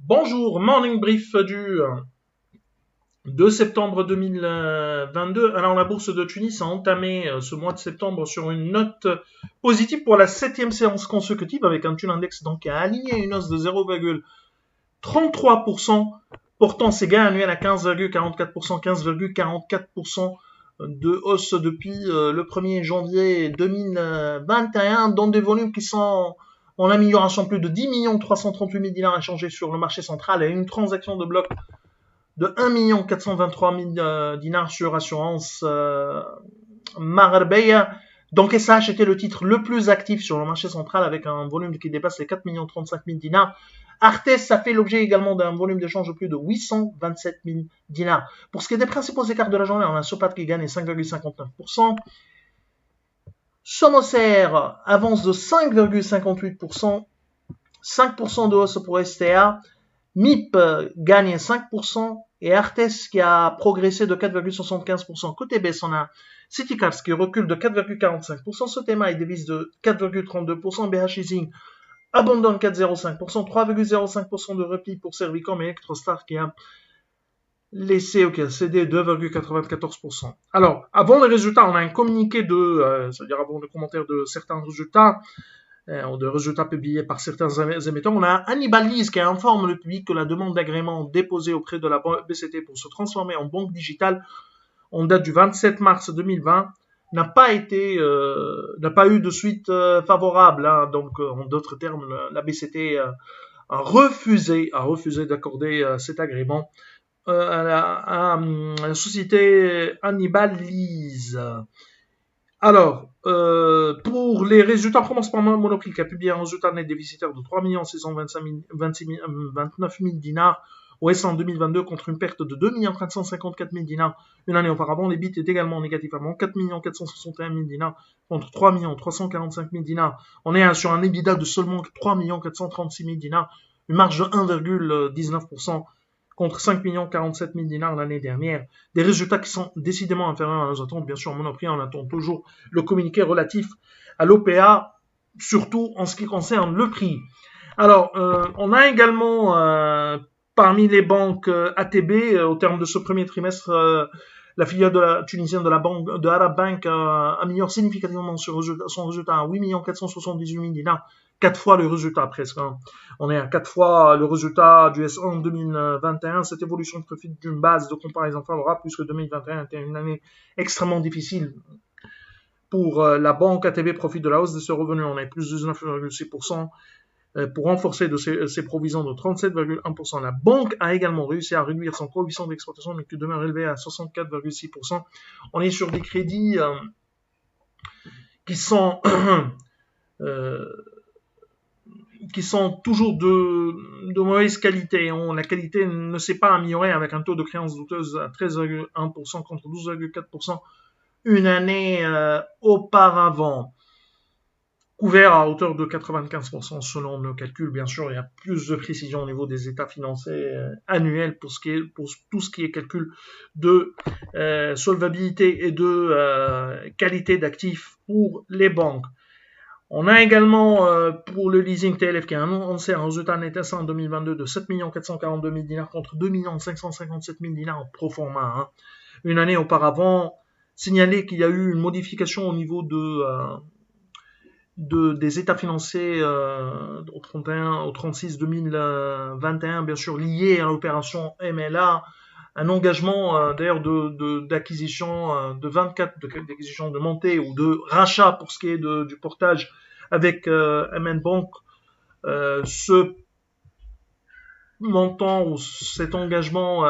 Bonjour, morning brief du 2 septembre 2022. Alors la bourse de Tunis a entamé ce mois de septembre sur une note positive pour la 7e séance consécutive avec un Tune Index donc qui a aligné une hausse de 0,33%, portant ses gains annuels à 15,44%, 15,44% de hausse depuis le 1er janvier 2021 dans des volumes qui sont en amélioration. Plus de 10 338 000 dinars échangés sur le marché central et une transaction de bloc de 1 423 000 dinars sur assurance Marabeya. Donc SH était le titre le plus actif sur le marché central avec un volume qui dépasse les 4 35 000 dinars. Artes a fait l'objet également d'un volume d'échange de plus de 827 000 dinars. Pour ce qui est des principaux écarts de la journée, on a Sopat qui gagne 5,59%. Somoser avance de 5,58%. 5% de hausse pour STA. MIP gagne 5% et Artes qui a progressé de 4,75%. Côté baisse, on a Citycars qui recule de 4,45%. Sotema et devise de 4,32%. BH Leasing abandonne 4,05%. 3,05% de repli pour Servicom et Electrostar qui a laissé cédé 2,94%. Alors, avant les résultats, on a un communiqué c'est-à-dire avant le commentaire de certains résultats, de résultats publiés par certains émetteurs. On a Hannibal Lease qui informe le public que la demande d'agrément déposée auprès de la BCT pour se transformer en banque digitale en date du 27 mars 2020 n'a pas eu de suite favorable. Donc, en d'autres termes, la BCT a refusé d'accorder cet agrément à la société Hannibal Lease. Alors, pour les résultats, on commence par Monoprix qui a publié un résultat net déficitaire de 3 629 000 dinars au S en 2022 contre une perte de 2 454 000 dinars une année auparavant. L'EBIT est également négatif avant 4 461 000 dinars contre 3 345 000 dinars. On est sur un EBITDA de seulement 3 436 000 dinars, une marge de 1,19%. Contre 5 47 000 dinars l'année dernière. Des résultats qui sont décidément inférieurs à nos attentes. Bien sûr, Monoprix, on attend toujours le communiqué relatif à l'OPA, surtout en ce qui concerne le prix. Alors, on a également parmi les banques ATB, au terme de ce premier trimestre, la filiale tunisienne de la banque de Arab Bank améliore significativement son résultat à 8 478 000 dinars, 4 fois le résultat presque. On est à 4 fois le résultat du S1 en 2021. Cette évolution profite d'une base de comparaison favorable puisque 2021 était une année extrêmement difficile pour la banque. ATB profite de la hausse de ses revenus. On est plus de 19,6%. Pour renforcer ses provisions de 37,1%. La banque a également réussi à réduire son coefficient d'exploitation, mais qui demeure élevé à 64,6%. On est sur des crédits qui sont toujours de mauvaise qualité. La qualité ne s'est pas améliorée avec un taux de créance douteuse à 13,1% contre 12,4% une année auparavant. Couvert à hauteur de 95% selon nos calculs. Bien sûr, il y a plus de précision au niveau des états financiers annuels pour tout ce qui est calcul de solvabilité et de qualité d'actifs pour les banques. On a également pour le leasing TLF qui a annoncé un résultat net en 2022 de 7 442 000 dinars contre 2 557 000 dinars en pro forma. Une année auparavant, signaler qu'il y a eu une modification au niveau des états financiers au 36 2021, bien sûr lié à l'opération MLA, un engagement d'ailleurs d'acquisition de 24 d'acquisition de montée ou de rachat pour ce qui est du portage avec MN Bank. Ce montant ou cet engagement,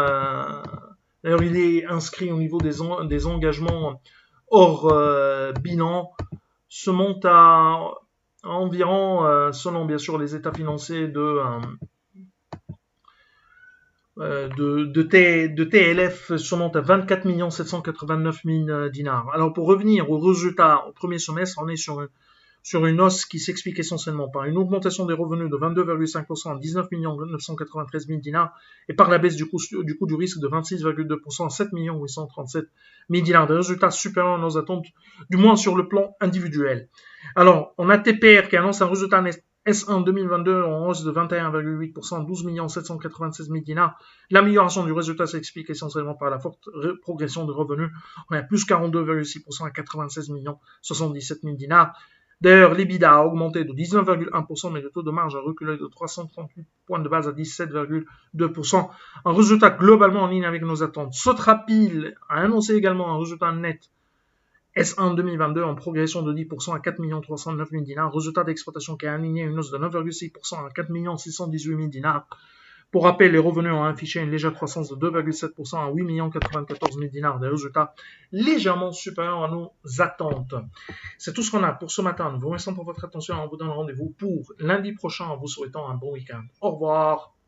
d'ailleurs il est inscrit au niveau des engagements hors bilan, se monte à environ, selon bien sûr les états financiers de TLF, se monte à 24 789 000 dinars. Alors pour revenir au résultat au premier semestre, on est sur une hausse qui s'explique essentiellement par une augmentation des revenus de 22,5% à 19 993 000 dinars et par la baisse du coût du risque de 26,2% à 7 837 000 dinars. Des résultats supérieurs à nos attentes, du moins sur le plan individuel. Alors, on a TPR qui annonce un résultat net S1 2022 en hausse de 21,8%, 12 796 000 dinars. L'amélioration du résultat s'explique essentiellement par la forte progression de revenus. On est à plus 42,6% à 96 77 000 dinars. D'ailleurs, l'EBITDA a augmenté de 19,1%, mais le taux de marge a reculé de 338 points de base à 17,2%. Un résultat globalement en ligne avec nos attentes. Sotrapil a annoncé également un résultat net S1 2022 en progression de 10% à 4 309 000 dinars. Résultat d'exploitation qui a aligné une hausse de 9,6% à 4 618 000 dinars. Pour rappel, les revenus ont affiché une légère croissance de 2,7% à 8 094 000 dinars, des résultats légèrement supérieurs à nos attentes. C'est tout ce qu'on a pour ce matin. Nous vous remercions pour votre attention et on vous donne rendez-vous pour lundi prochain en vous souhaitant un bon week-end. Au revoir.